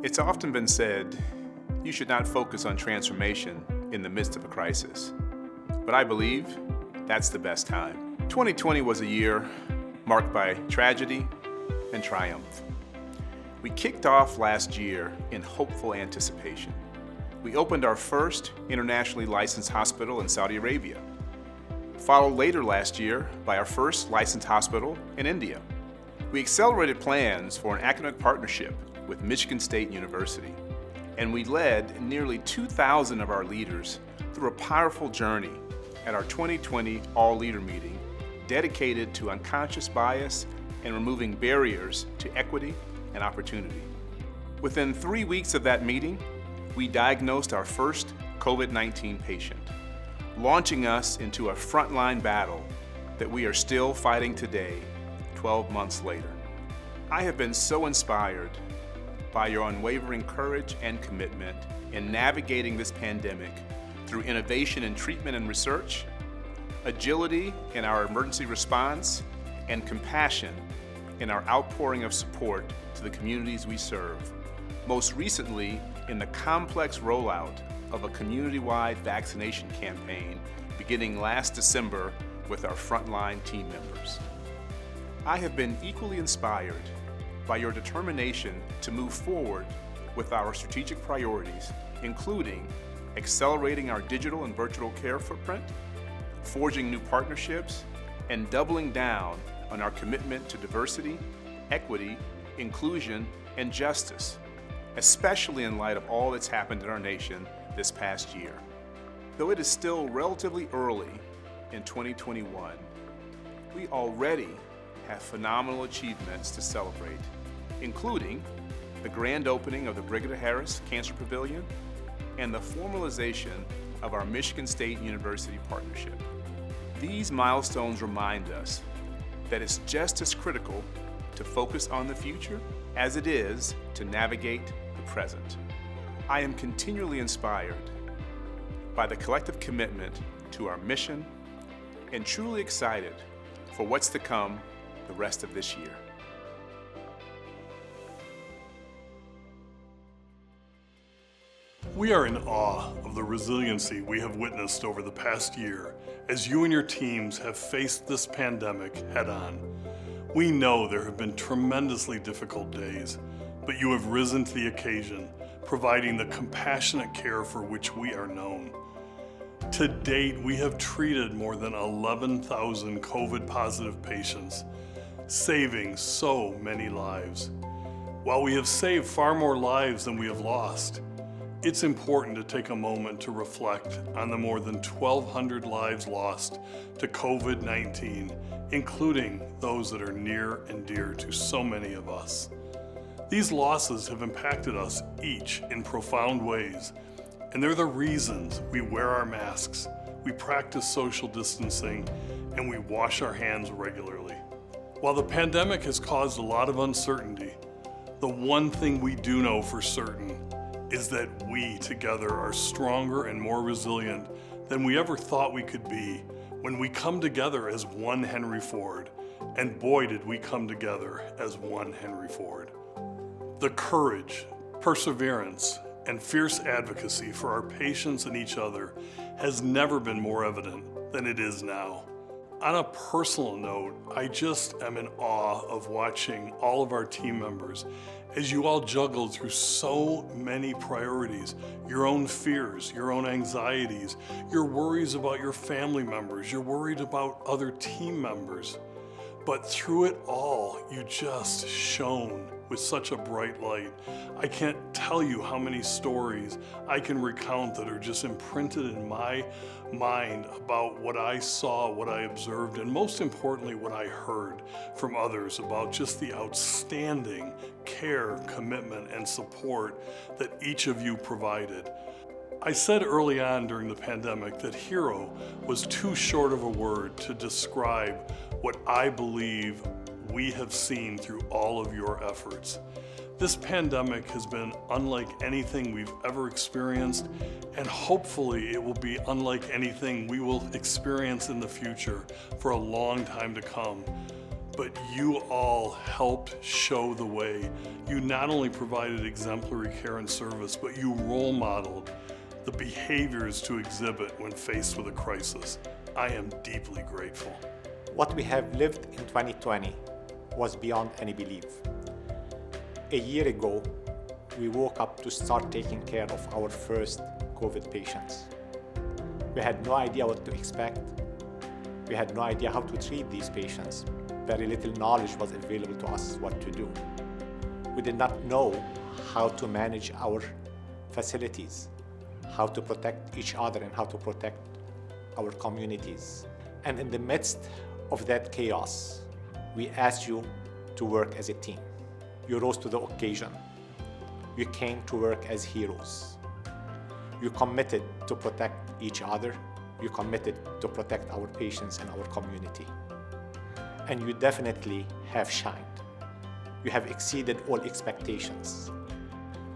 It's often been said you should not focus on transformation in the midst of a crisis. But I believe that's the best time. 2020 was a year marked by tragedy and triumph. We kicked off last year in hopeful anticipation. We opened our first internationally licensed hospital in Saudi Arabia, followed later last year by our first licensed hospital in India. We accelerated plans for an academic partnership with Michigan State University, and we led nearly 2,000 of our leaders through a powerful journey at our 2020 All-Leader Meeting dedicated to unconscious bias and removing barriers to equity and opportunity. Within 3 weeks of that meeting, we diagnosed our first COVID-19 patient, launching us into a frontline battle that we are still fighting today, 12 months later. I have been so inspired by your unwavering courage and commitment in navigating this pandemic through innovation in treatment and research, agility in our emergency response, and compassion in our outpouring of support to the communities we serve. Most recently, in the complex rollout of a community-wide vaccination campaign beginning last December with our frontline team members. I have been equally inspired by your determination to move forward with our strategic priorities, including accelerating our digital and virtual care footprint, forging new partnerships, and doubling down on our commitment to diversity, equity, inclusion, and justice, especially in light of all that's happened in our nation this past year. Though it is still relatively early in 2021, we already have phenomenal achievements to celebrate, including the grand opening of the Brigadier Harris Cancer Pavilion and the formalization of our Michigan State University partnership. These milestones remind us that it's just as critical to focus on the future as it is to navigate the present. I am continually inspired by the collective commitment to our mission and truly excited for what's to come the rest of this year. We are in awe of the resiliency we have witnessed over the past year as you and your teams have faced this pandemic head-on. We know there have been tremendously difficult days, but you have risen to the occasion, providing the compassionate care for which we are known. To date, we have treated more than 11,000 COVID-positive patients, saving so many lives. While we have saved far more lives than we have lost, it's important to take a moment to reflect on the more than 1,200 lives lost to COVID-19, including those that are near and dear to so many of us. These losses have impacted us each in profound ways, and they're the reasons we wear our masks, we practice social distancing, and we wash our hands regularly. While the pandemic has caused a lot of uncertainty, the one thing we do know for certain is that we together are stronger and more resilient than we ever thought we could be when we come together as one Henry Ford. And boy, did we come together as one Henry Ford. The courage, perseverance, and fierce advocacy for our patients and each other has never been more evident than it is now. On a personal note, I just am in awe of watching all of our team members as you all juggle through so many priorities, your own fears, your own anxieties, your worries about your family members, you're worried about other team members. But through it all, you just shone with such a bright light. I can't tell you how many stories I can recount that are just imprinted in my mind about what I saw, what I observed, and most importantly, what I heard from others about just the outstanding care, commitment, and support that each of you provided. I said early on during the pandemic that hero was too short of a word to describe what I believe we have seen through all of your efforts. This pandemic has been unlike anything we've ever experienced, and hopefully it will be unlike anything we will experience in the future for a long time to come. but you all helped show the way. You not only provided exemplary care and service, but you role modeled the behaviors to exhibit when faced with a crisis. I am deeply grateful. What we have lived in 2020 was beyond any belief. A year ago, we woke up to start taking care of our first COVID patients. We had no idea what to expect. We had no idea how to treat these patients. Very little knowledge was available to us what to do. We did not know how to manage our facilities, how to protect each other and how to protect our communities. And in the midst of that chaos, we asked you to work as a team. You rose to the occasion. You came to work as heroes. You committed to protect each other. You committed to protect our patients and our community. And you definitely have shined. You have exceeded all expectations.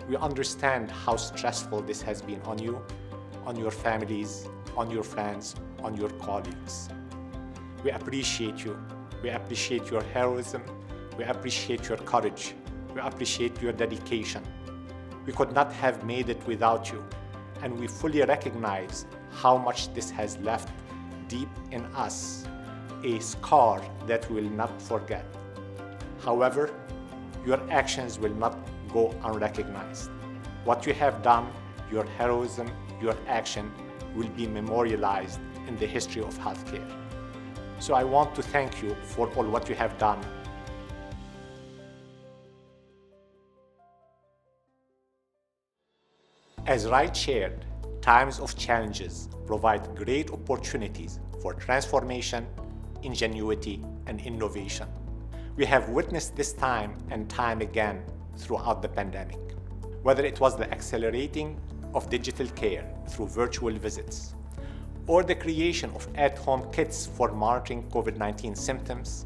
We understand how stressful this has been on you, on your families, on your friends, on your colleagues. We appreciate you. We appreciate your heroism. We appreciate your courage. We appreciate your dedication. We could not have made it without you, and we fully recognize how much this has left deep in us, a scar that we will not forget. However, your actions will not go unrecognized. What you have done, your heroism, your action will be memorialized in the history of healthcare. So I want to thank you for all what you have done. As Wright shared, times of challenges provide great opportunities for transformation, ingenuity, and innovation. We have witnessed this time and time again throughout the pandemic. Whether it was the accelerating of digital care through virtual visits, or the creation of at-home kits for monitoring COVID-19 symptoms,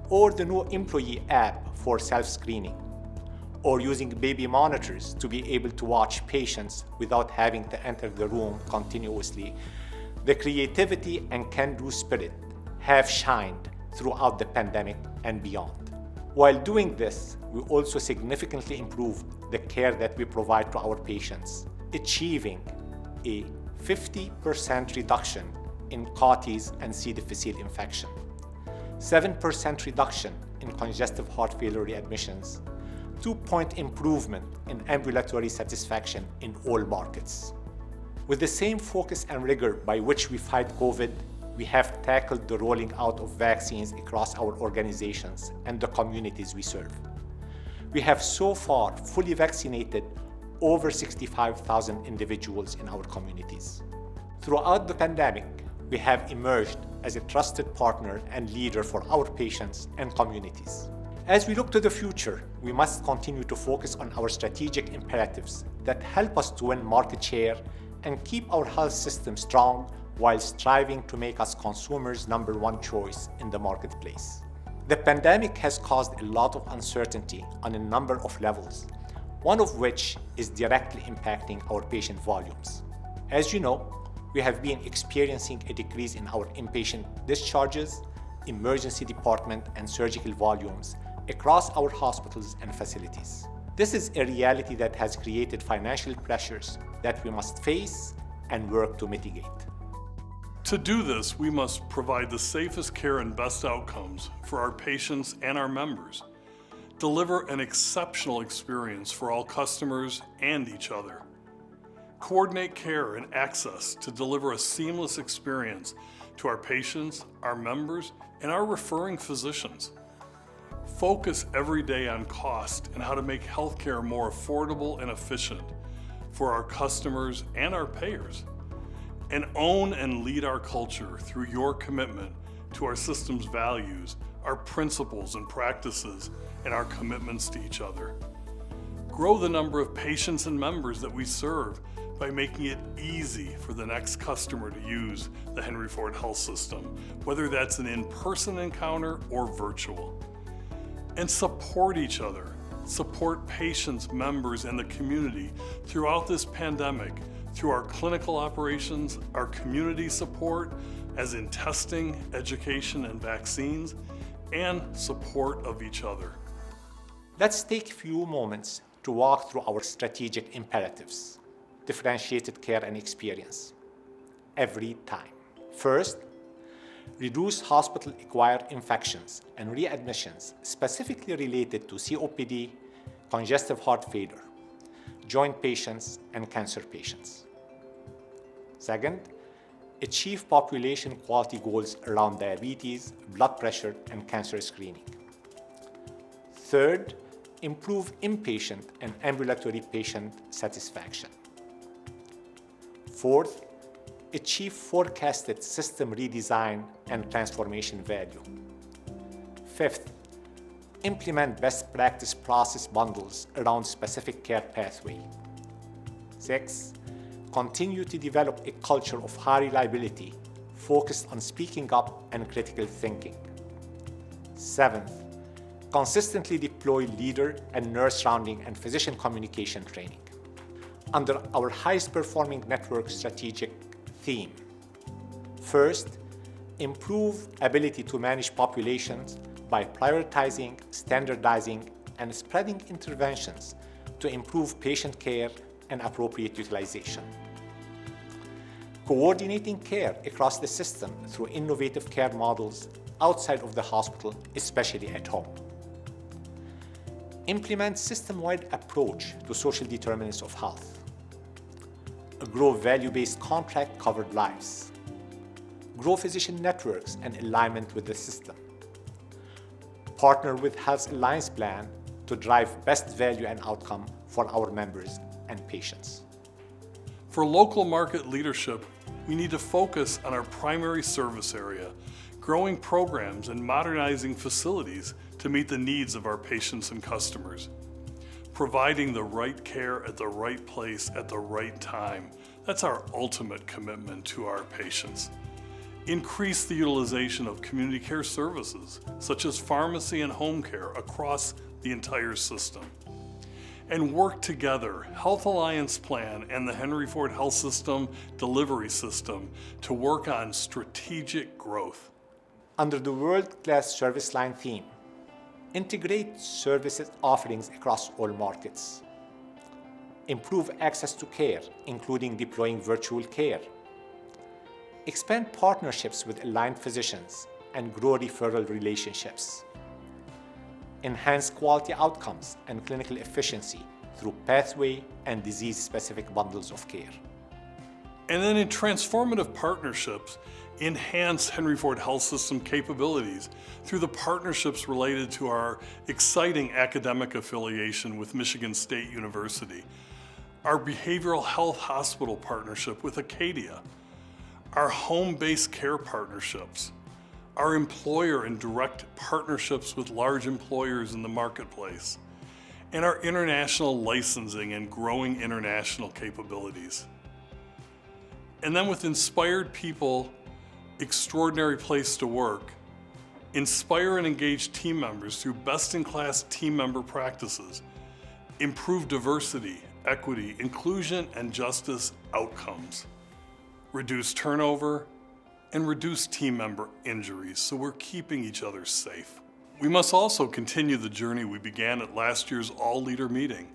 or the new employee app for self-screening, or using baby monitors to be able to watch patients without having to enter the room continuously, the creativity and can-do spirit have shined throughout the pandemic and beyond. While doing this, we also significantly improved the care that we provide to our patients, achieving a 50% reduction in CAUTIs and C. difficile infection, 7% reduction in congestive heart failure readmissions, 2-point improvement in ambulatory satisfaction in all markets. With the same focus and rigor by which we fight COVID, we have tackled the rolling out of vaccines across our organizations and the communities we serve. We have so far fully vaccinated over 65,000 individuals in our communities. Throughout the pandemic, we have emerged as a trusted partner and leader for our patients and communities. As we look to the future, we must continue to focus on our strategic imperatives that help us to win market share and keep our health system strong while striving to make us consumers' number one choice in the marketplace. The pandemic has caused a lot of uncertainty on a number of levels, one of which is directly impacting our patient volumes. As you know, we have been experiencing a decrease in our inpatient discharges, emergency department, and surgical volumes across our hospitals and facilities. This is a reality that has created financial pressures that we must face and work to mitigate. To do this, we must provide the safest care and best outcomes for our patients and our members, deliver an exceptional experience for all customers and each other, coordinate care and access to deliver a seamless experience to our patients, our members, and our referring physicians. Focus every day on cost and how to make healthcare more affordable and efficient for our customers and our payers. And own and lead our culture through your commitment to our system's values, our principles and practices, and our commitments to each other. Grow the number of patients and members that we serve by making it easy for the next customer to use the Henry Ford Health System, whether that's an in-person encounter or virtual. And support each other. Support patients, members, and the community throughout this pandemic through our clinical operations, our community support, as in testing, education, and vaccines, and support of each other. Let's take a few moments to walk through our strategic imperatives, differentiated care and experience, every time. First, reduce hospital-acquired infections and readmissions specifically related to COPD, congestive heart failure, joint patients, and cancer patients. Second, achieve population quality goals around diabetes, blood pressure, and cancer screening. Third, improve inpatient and ambulatory patient satisfaction. Fourth, achieve forecasted system redesign and transformation value. Fifth, implement best practice process bundles around specific care pathway. Six, continue to develop a culture of high reliability focused on speaking up and critical thinking. Seventh, consistently deploy leader and nurse rounding and physician communication training. Under our highest performing network strategic theme. First, improve ability to manage populations by prioritizing, standardizing, and spreading interventions to improve patient care and appropriate utilization. Coordinating care across the system through innovative care models outside of the hospital, especially at home. Implement system-wide approach to social determinants of health. Grow value-based contract covered lives. Grow physician networks and alignment with the system. Partner with Health Alliance Plan to drive best value and outcome for our members and patients. For local market leadership, we need to focus on our primary service area, growing programs and modernizing facilities to meet the needs of our patients and customers. Providing the right care at the right place at the right time. That's our ultimate commitment to our patients. Increase the utilization of community care services, such as pharmacy and home care across the entire system. And work together, Health Alliance Plan and the Henry Ford Health System Delivery System to work on strategic growth. Under the world-class service line theme, integrate services offerings across all markets. Improve access to care, including deploying virtual care. Expand partnerships with aligned physicians and grow referral relationships. Enhance quality outcomes and clinical efficiency through pathway and disease-specific bundles of care. And then in transformative partnerships, enhance Henry Ford Health System capabilities through the partnerships related to our exciting academic affiliation with Michigan State University, our behavioral health hospital partnership with Acadia, our home-based care partnerships, our employer and direct partnerships with large employers in the marketplace, and our international licensing and growing international capabilities. And then with Inspired People, Extraordinary Place to Work, inspire and engage team members through best-in-class team member practices, improve diversity, equity, inclusion, and justice outcomes, reduce turnover, and reduce team member injuries so we're keeping each other safe. We must also continue the journey we began at last year's all-leader meeting,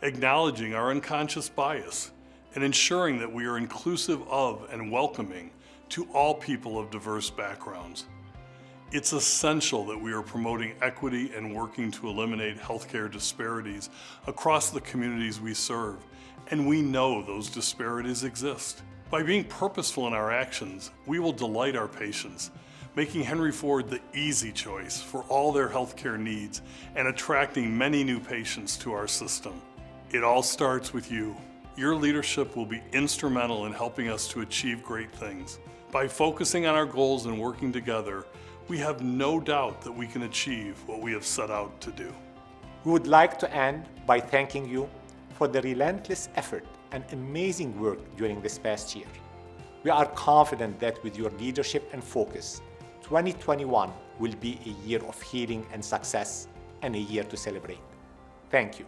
acknowledging our unconscious bias and ensuring that we are inclusive of and welcoming to all people of diverse backgrounds. It's essential that we are promoting equity and working to eliminate healthcare disparities across the communities we serve, and we know those disparities exist. By being purposeful in our actions, we will delight our patients, making Henry Ford the easy choice for all their healthcare needs and attracting many new patients to our system. It all starts with you. Your leadership will be instrumental in helping us to achieve great things. By focusing on our goals and working together, we have no doubt that we can achieve what we have set out to do. We would like to end by thanking you for the relentless effort and amazing work during this past year. We are confident that with your leadership and focus, 2021 will be a year of healing and success and a year to celebrate. Thank you.